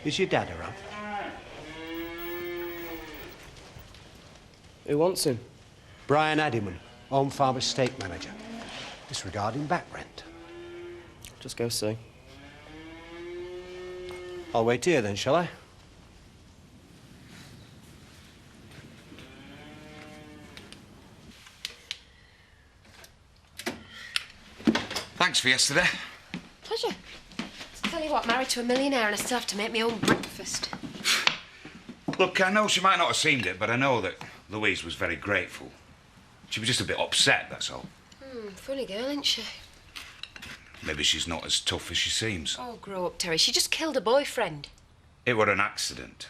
Is your dad around? Who wants him? Brian Addyman, Home Farm Estate Manager. Disregarding back rent. Just go see. I'll wait here then, shall I? Thanks for yesterday. Pleasure. Tell you what, married to a millionaire and I still have to make my own breakfast. Look, I know she might not have seemed it, but I know that Louise was very grateful. She was just a bit upset, that's all. Funny girl, isn't she? Maybe she's not as tough as she seems. Oh, grow up, Terry. She just killed a boyfriend. It were an accident.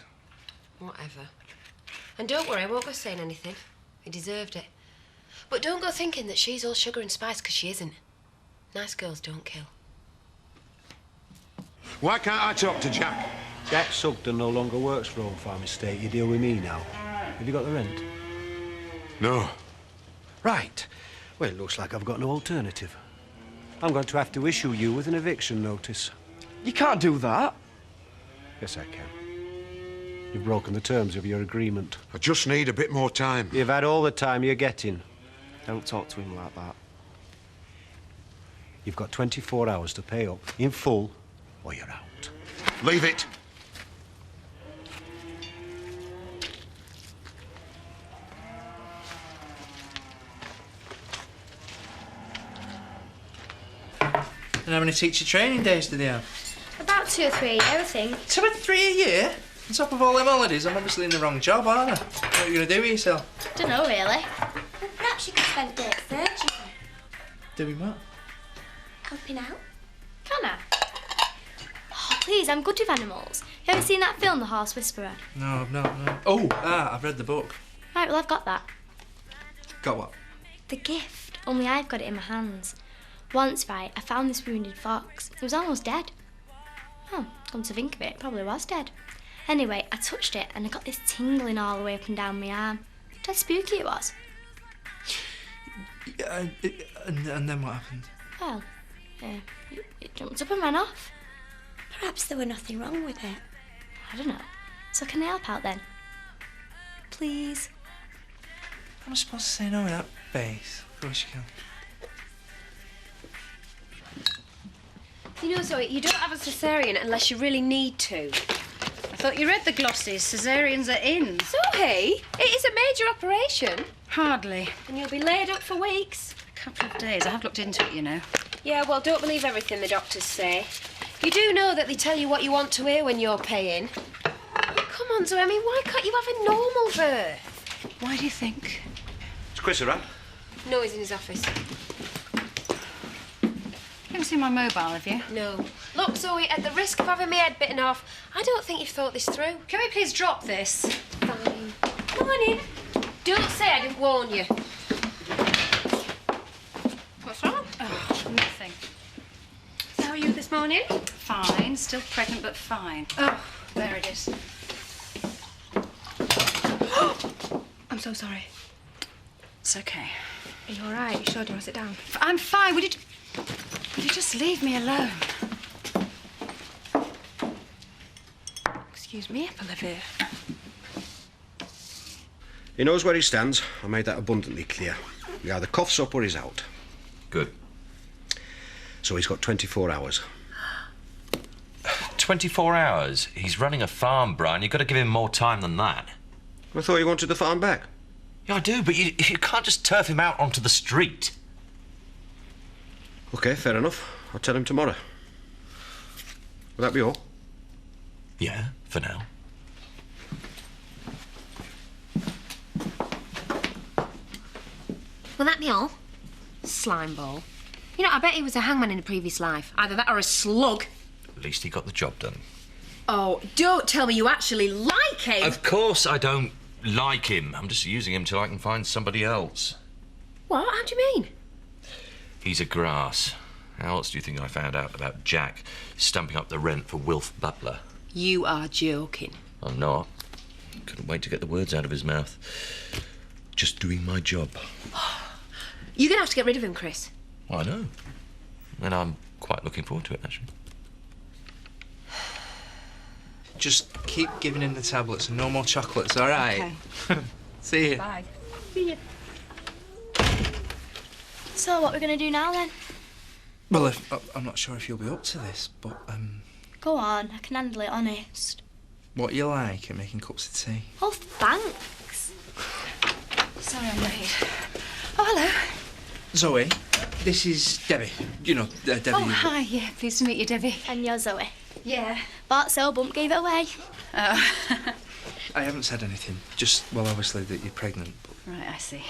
Whatever. And don't worry, I won't go saying anything. He deserved it. But don't go thinking that she's all sugar and spice, because she isn't. Nice girls don't kill. Why can't I talk to Jack? Jack Sugden no longer works for Home Farm Estate. You deal with me now. Have you got the rent? No. Right. Well, it looks like I've got no alternative. I'm going to have to issue you with an eviction notice. You can't do that. Yes, I can. You've broken the terms of your agreement. I just need a bit more time. You've had all the time you're getting. Don't talk to him like that. You've got 24 hours to pay up in full, or you're out. Leave it. And how many teacher training days do they have? About 2 or 3 a year, I think. 2 or 3 a year? On top of all them holidays, I'm obviously in the wrong job, aren't I? What are you going to do with yourself? Don't know, really. Well, perhaps you could spend days searching. Doing what? Helping out. Can I? Oh, please, I'm good with animals. You ever seen that film, The Horse Whisperer? No, I've not, no. Oh, I've read the book. Right, well, I've got that. Got what? The gift, only I've got it in my hands. Once, right, I found this wounded fox. It was almost dead. Oh, come to think of it, it probably was dead. Anyway, I touched it and I got this tingling all the way up and down my arm. Dead spooky it was. Yeah, and then what happened? Well, it jumped up and ran off. Perhaps there were nothing wrong with it. I don't know. So can I help out then? Please? I'm supposed to say no with that face. Of course you can. You know, Zoe, you don't have a cesarean unless you really need to. I thought you read the glosses. Caesareans are in. Zoe, it is a major operation. Hardly. And you'll be laid up for weeks. A couple of days. I have looked into it, you know. Yeah, well, don't believe everything the doctors say. You do know that they tell you what you want to hear when you're paying. Oh, come on, Zoe, I mean, why can't you have a normal birth? Why do you think? Is Chris around? No, he's in his office. You haven't seen my mobile, have you? No. Look, Zoe, at the risk of having my head bitten off, I don't think you've thought this through. Can we please drop this? Fine. Come on in. Don't say I didn't warn you. What's wrong? Oh, nothing. So how are you this morning? Fine. Still pregnant, but fine. Oh, there it is. I'm so sorry. It's okay. Are you all right? You sure? Do you want to sit down? I'm fine. Would you just leave me alone? Excuse me, Olivia. He knows where he stands. I made that abundantly clear. He either coughs up or he's out. Good. So he's got 24 hours. 24 hours? He's running a farm, Brian. You've got to give him more time than that. I thought you wanted the farm back. Yeah, I do, but you can't just turf him out onto the street. OK, fair enough. I'll tell him tomorrow. Will that be all? Yeah, for now. Will that be all? Slime ball. You know, I bet he was a hangman in a previous life. Either that or a slug. At least he got the job done. Oh, don't tell me you actually like him. Of course I don't like him. I'm just using him till I can find somebody else. What? How do you mean? He's a grass. How else do you think I found out about Jack stumping up the rent for Wilf Butler? You are joking. I'm not. Couldn't wait to get the words out of his mouth. Just doing my job. You're going to have to get rid of him, Chris. Well, I know. And I'm quite looking forward to it, actually. Just keep giving him the tablets and no more chocolates, all right? Okay. See you. Bye. See you. So, what we're going to do now, then? Well, I'm not sure if you'll be up to this, but, Go on, I can handle it, honest. what you like at making cups of tea? Oh, thanks. Sorry I'm late. Oh, hello. Zoe, this is Debbie. You know, Debbie. Oh, hi. Yeah, pleased to meet you, Debbie. And you're Zoe. Yeah. Thought so, Bump gave it away. Oh. I haven't said anything. Just, well, obviously that you're pregnant. But... Right, I see.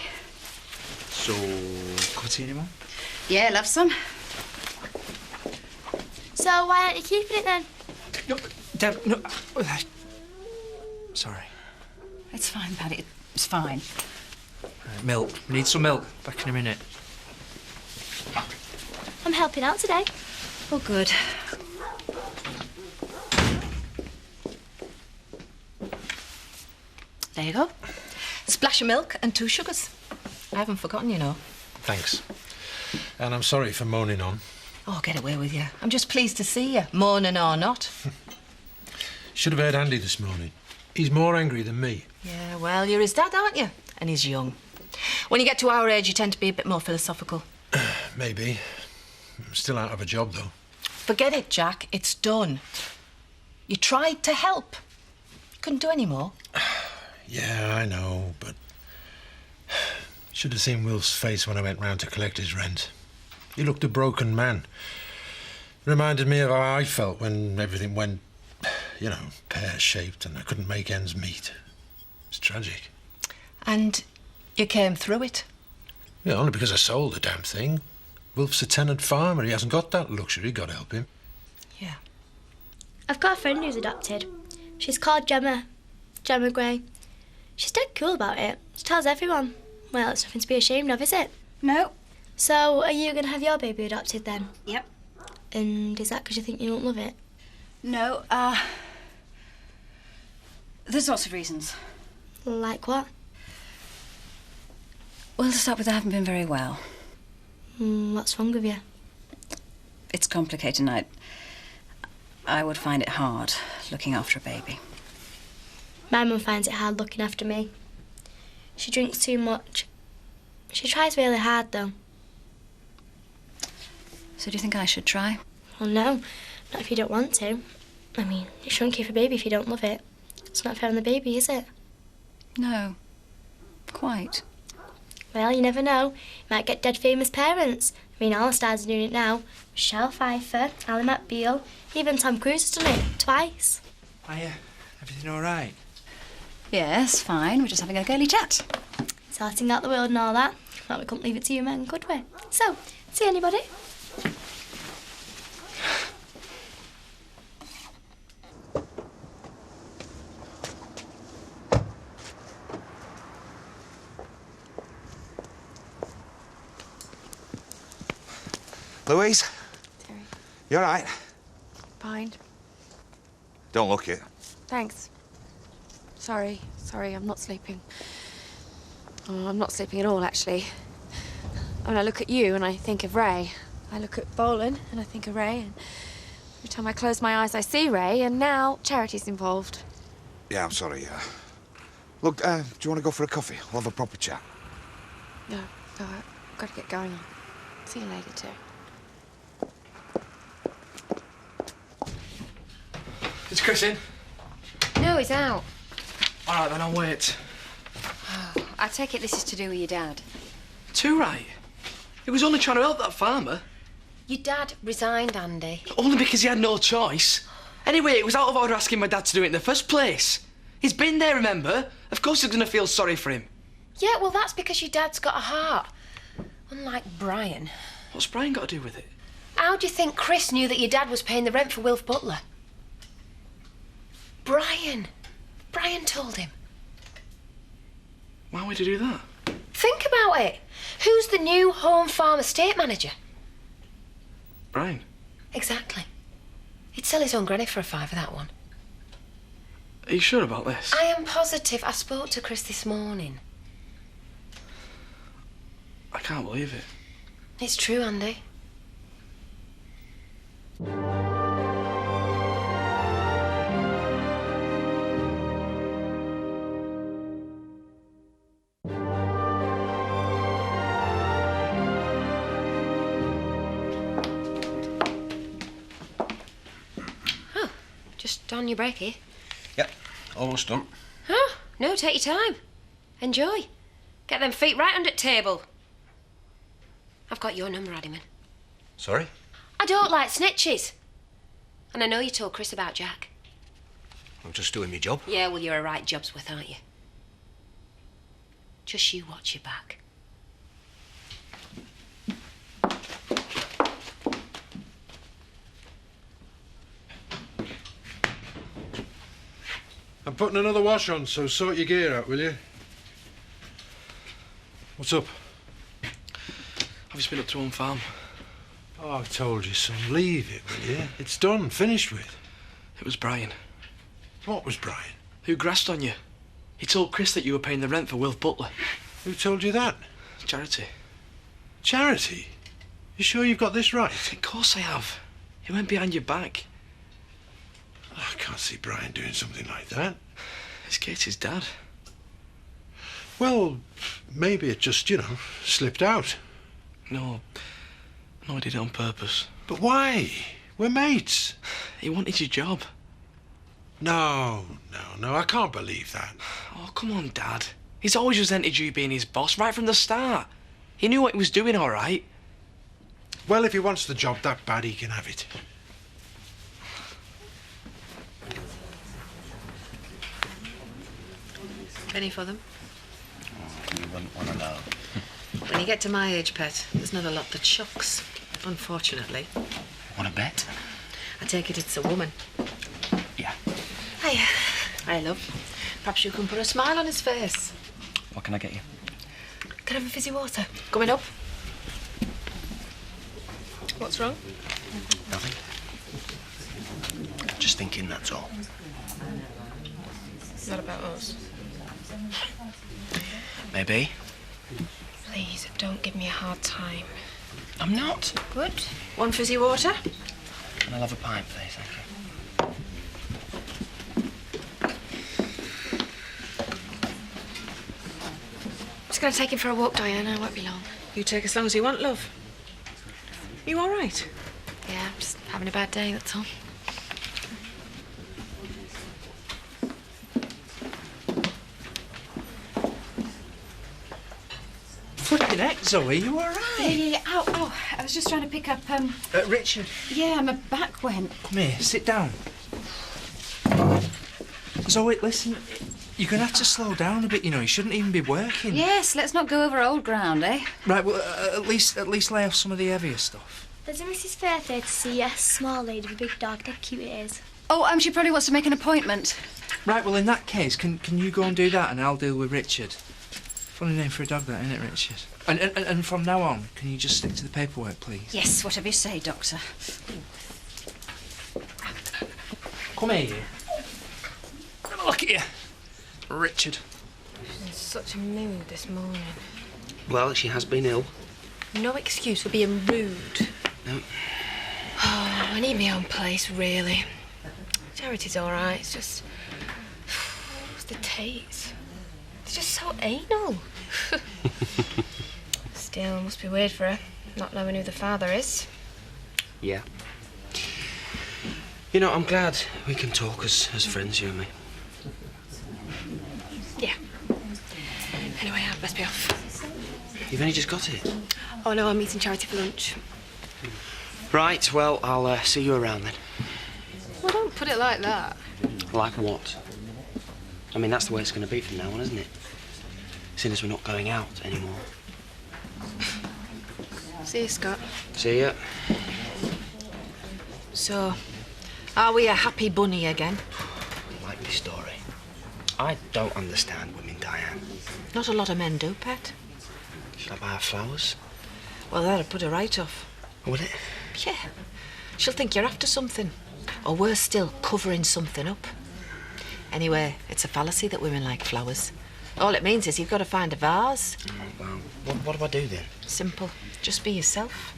So, cup of tea anymore? Yeah, love some. So, why aren't you keeping it, then? No, Deb, no. Sorry. It's fine, Paddy. It's fine. Right, milk. We need some milk. Back in a minute. I'm helping out today. Oh, good. There you go. Splash of milk and 2 sugars. I haven't forgotten, you know. Thanks. And I'm sorry for moaning on. Oh, get away with you. I'm just pleased to see you, moaning or not. Should have heard Andy this morning. He's more angry than me. Yeah, well, you're his dad, aren't you? And he's young. When you get to our age, you tend to be a bit more philosophical. Maybe. I'm still out of a job, though. Forget it, Jack. It's done. You tried to help. Couldn't do any more. Yeah, I know, but... Should have seen Wilf's face when I went round to collect his rent. He looked a broken man. Reminded me of how I felt when everything went, you know, pear-shaped and I couldn't make ends meet. It's tragic. And you came through it? Yeah, only because I sold the damn thing. Wilf's a tenant farmer. He hasn't got that luxury. God help him. Yeah. I've got a friend who's adopted. She's called Gemma. Gemma Gray. She's dead cool about it. She tells everyone. Well, it's nothing to be ashamed of, is it? No. So, are you going to have your baby adopted then? Yep. And is that because you think you don't love it? No, there's lots of reasons. Like what? Well, to start with, I haven't been very well. What's wrong with you? It's complicated, and I would find it hard looking after a baby. My mum finds it hard looking after me. She drinks too much. She tries really hard, though. So do you think I should try? Well, no. Not if you don't want to. I mean, you shouldn't keep a baby if you don't love it. It's not fair on the baby, is it? No. Quite. Well, you never know. You might get dead famous parents. I mean, all the stars are doing it now. Michelle Pfeiffer, Ally McBeal, even Tom Cruise has done it twice. Hiya. Everything all right? Yes, fine. We're just having a girly chat. Sorting out the world and all that. Well, we couldn't leave it to you men, could we? So, see anybody? Louise? Terry. You all right? Fine. Don't look it. Thanks. Sorry, I'm not sleeping. Oh, I'm not sleeping at all, actually. When I look at you and I think of Ray. I look at Bolan and I think of Ray, and every time I close my eyes I see Ray, and now Charity's involved. Yeah, I'm sorry, Look, do you want to go for a coffee? We'll have a proper chat. No, I've got to get going. See you later, too. Is Chris in? No, he's out. All right, then I'll wait. I take it this is to do with your dad. Too right. He was only trying to help that farmer. Your dad resigned, Andy. Only because he had no choice. Anyway, it was out of order asking my dad to do it in the first place. He's been there, remember? Of course he's going to feel sorry for him. Yeah, well, that's because your dad's got a heart. Unlike Brian. What's Brian got to do with it? How do you think Chris knew that your dad was paying the rent for Wilf Butler? Brian. Brian told him. Why would he do that? Think about it. Who's the new home farm estate manager? Brian. Exactly. He'd sell his own granny for a fiver, that one. Are you sure about this? I am positive. I spoke to Chris this morning. I can't believe it. It's true, Andy. Oh, just on your break here. Yep, almost done. Oh, no, take your time. Enjoy. Get them feet right under the table. I've got your number, Addyman. Sorry? I don't like snitches. And I know you told Chris about Jack. I'm just doing my job. Yeah, well, you're a right Jobsworth, aren't you? Just you watch your back. I'm putting another wash on, so sort your gear out, will you? What's up? I've just been up to one farm. Oh, I told you, son. Leave it, will you? It's done, finished with. It was Brian. What was Brian? Who grassed on you? He told Chris that you were paying the rent for Wilf Butler. Who told you that? Charity. Charity? You sure you've got this right? Of course I have. He went behind your back. Oh, I can't see Brian doing something like that. It's Katie's dad. Well, maybe it just, slipped out. No, I did it on purpose. But why? We're mates. He wanted your job. No, I can't believe that. Oh, come on, Dad. He's always resented you being his boss right from the start. He knew what he was doing, all right. Well, if he wants the job that bad, he can have it. Penny for them? Oh, you wouldn't want to know. When you get to my age, Pet, there's not a lot that shocks, unfortunately. Want to bet? I take it it's a woman. Yeah. Hiya. Hi, love. Perhaps you can put a smile on his face. What can I get you? Can I have a fizzy water? Coming up. What's wrong? Nothing. Just thinking, that's all. Not about us. Maybe. Please, don't give me a hard time. I'm not. Good. One fizzy water? And I'll have a pint, please, thank you. Just gonna take him for a walk, Diana. I won't be long. You take as long as you want, love. You all right? Yeah, just having a bad day, that's all. Flipping heck, Zoe, you all right? Yeah. Ow. I was just trying to pick up, Richard. Yeah, my back went. Come here, sit down. Zoe, listen, you're going to have to slow down a bit, you shouldn't even be working. Yes, let's not go over old ground, eh? Right, well, at least lay off some of the heavier stuff. There's a Mrs. Fairfair to see, a small lady with a big dog. How cute it is. Oh, she probably wants to make an appointment. Right, well, in that case, can you go and do that and I'll deal with Richard? Funny name for a dog, that, isn't it, Richard? And from now on, can you just stick to the paperwork, please? Yes, whatever you say, Doctor. Come here. Have a look at you, Richard. She's in such a mood this morning. Well, she has been ill. No excuse for being rude. No. Oh, I need my own place, really. Charity's all right. It's just... It's the Tates. It's just so anal. Still, must be weird for her, not knowing who the father is. Yeah. I'm glad we can talk as friends, you and me. Yeah. Anyway, I best be off. You've only just got it. Oh, no, I'm meeting Charity for lunch. Right, well, I'll see you around then. Well, don't put it like that. Like what? I mean, that's the way it's going to be from now on, isn't it? Seeing as we're not going out anymore. See you, Scott. See ya. So, are we a happy bunny again? Like happy story. I don't understand women, Diane. Not a lot of men do, Pet. Should I buy her flowers? Well, that'd put her right off. Would it? Yeah. She'll think you're after something. Or worse still, covering something up. Anyway, it's a fallacy that women like flowers. All it means is you've got to find a vase. Well, what do I do then? Simple. Just be yourself.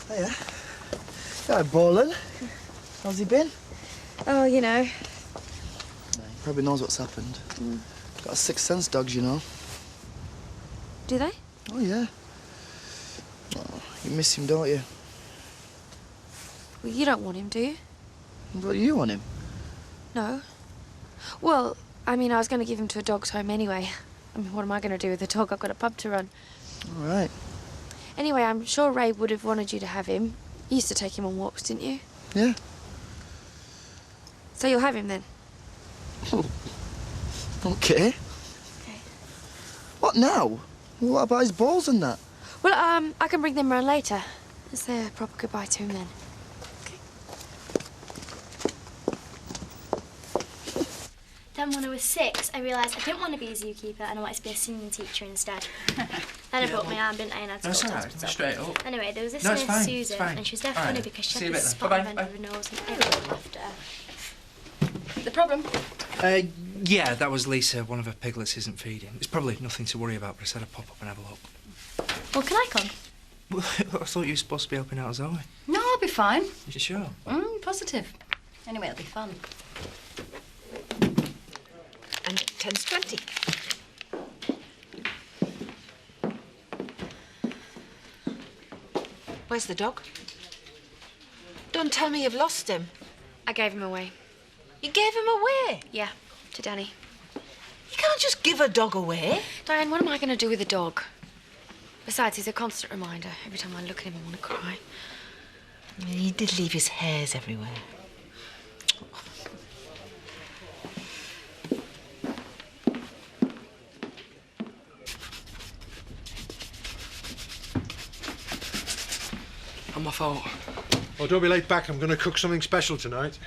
Hiya. Hi, Bolin. How's he been? Oh, you know. He probably knows what's happened. Got a sixth sense, dogs, you know. Do they? Oh, yeah. Oh, you miss him, don't you? Well, you don't want him, do you? But you want him? No. Well, I mean, I was going to give him to a dog's home anyway. I mean, what am I going to do with the dog? I've got a pub to run. All right. Anyway, I'm sure Ray would have wanted you to have him. You used to take him on walks, didn't you? Yeah. So you'll have him then? Okay. Okay. What now? What about his balls and that? Well, I can bring them round later. Let's say a proper goodbye to him then. Then when I was 6, I realised I didn't want to be a zookeeper and I wanted to be a singing teacher instead. Then I broke my arm, didn't I, and I had to go to the hospital. Straight up. Anyway, there was this No, it's nurse, fine, Susan, it's fine. and she was dead All funny right. because she See you had this later. spot Bye-bye. on the end of her nose and everyone laughed at her. The problem? Yeah, that was Lisa. One of her piglets isn't feeding. It's probably nothing to worry about, but I said I'd pop up and have a look. Well, can I come? Well, I thought you were supposed to be helping out Zoe. No, I'll be fine. You sure? Positive. Anyway, it'll be fun. And 10's 20. Where's the dog? Don't tell me you've lost him. I gave him away. You gave him away? Yeah, to Danny. You can't just give a dog away. Diane, what am I going to do with a dog? Besides, he's a constant reminder. Every time I look at him, I want to cry. I mean, he did leave his hairs everywhere. Not my fault. Oh, don't be late back. I'm going to cook something special tonight.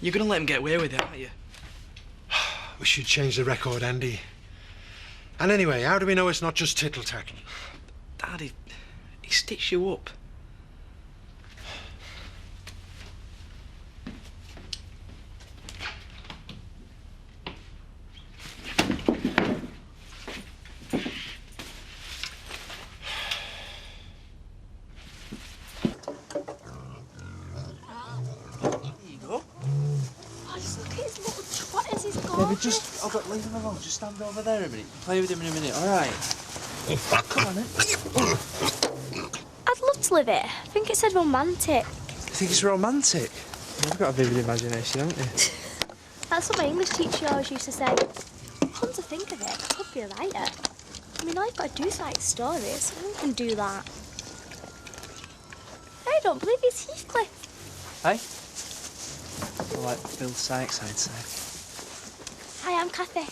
You're going to let him get away with it, aren't you? We should change the record, Andy. And anyway, how do we know it's not just tittle-tattle? Dad, he stitched you up. Just, leave him alone. Just stand over there a minute. Play with him in a minute, all right? Come on, then. I'd love to live it. I think it said romantic. You think it's romantic? You've got a vivid imagination, haven't you? That's what my English teacher always used to say. Come to think of it, I could be a writer. I mean, all you've got to do is write stories. Anyone can do that. I don't believe it's Heathcliff. Hey? Or like Bill Sykes, I'd say. Hi, I'm Kathy.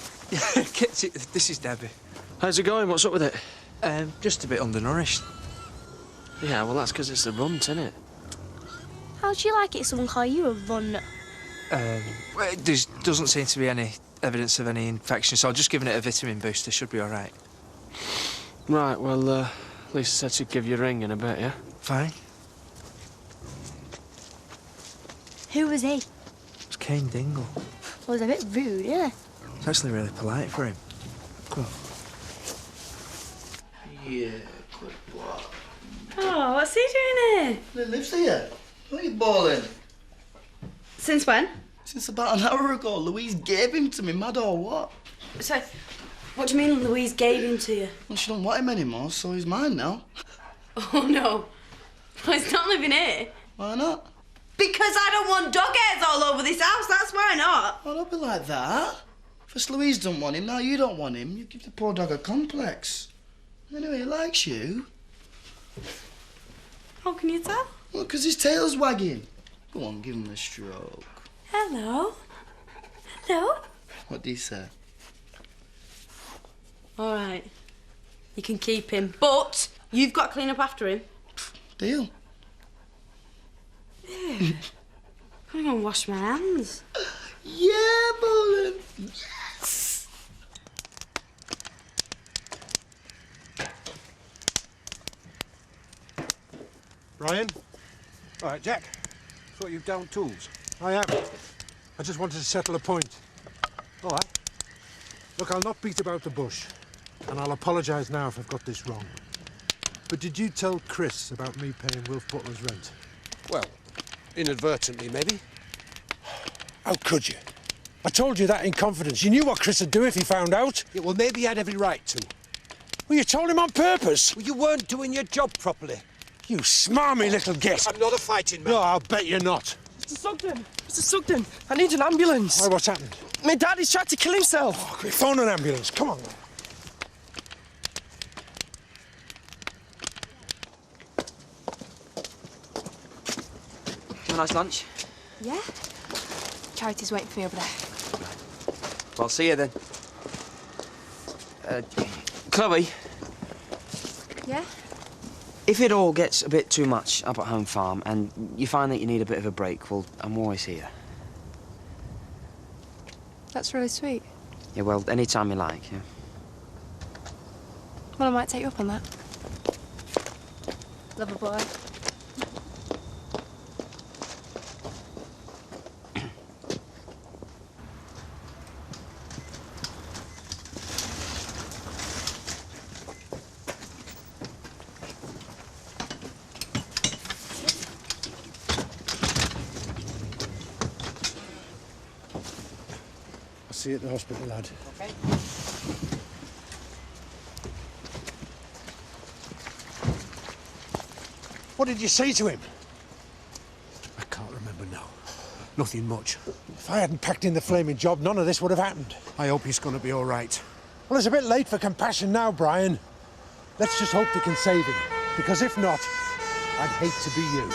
This is Debbie. How's it going? What's up with it? Just a bit undernourished. Yeah, well, that's because it's the runt, isn't it? How do you like it if someone call you a runt? Well, there doesn't seem to be any evidence of any infection, so I've just given it a vitamin booster. Should be all right. Right, well, Lisa said she'd give you a ring in a bit, yeah? Fine. Who was he? It's Kane Dingle. Well, it was a bit rude, yeah. It's actually really polite for him. Come on. Yeah, good boy. Oh, what's he doing here? He lives here. What are you bawling? Since when? Since about an hour ago. Louise gave him to me, mad or what? So, what do you mean Louise gave him to you? Well, she don't want him anymore, so he's mine now. Oh, no. Well, he's not living here. Why not? Because I don't want dog hairs all over this house, that's why not. Oh, don't be like that. First Louise don't want him, now you don't want him. You give the poor dog a complex. Anyway, he likes you. How can you tell? Well, 'cause his tail's wagging. Go on, give him a stroke. Hello. Hello. What do you say? All right. You can keep him, but you've got to clean up after him. Deal. Yeah. I'm gonna wash my hands. Yeah, Bolin. Yes. Brian? All right, Jack. Thought you've down tools. I am. I just wanted to settle a point. All right. Look, I'll not beat about the bush, and I'll apologise now if I've got this wrong. But did you tell Chris about me paying Wilf Butler's rent? Well, inadvertently, maybe. How could you? I told you that in confidence. You knew what Chris would do if he found out. Yeah, well, maybe you had every right to. Well, you told him on purpose. Well, you weren't doing your job properly. You smarmy little git. I'm not a fighting man. No, I'll bet you're not. Mr. Sugden! Mr. Sugden! I need an ambulance! Why, what's happened? My daddy's tried to kill himself! Oh, quick, phone an ambulance. Come on. Have a nice lunch. Yeah? Charity's waiting for me over there. Well, I'll see you then. Chloe, Yeah? if it all gets a bit too much up at home farm and you find that you need a bit of a break, well, I'm always here. That's really sweet. Yeah, well, any time you like, yeah. Well, I might take you up on that. Love a boy. I'll see you at the hospital, lad. Okay. What did you say to him? I can't remember now. Nothing much. If I hadn't packed in the flaming job, none of this would have happened. I hope he's going to be all right. Well, it's a bit late for compassion now, Brian. Let's just hope we can save him. Because if not, I'd hate to be you.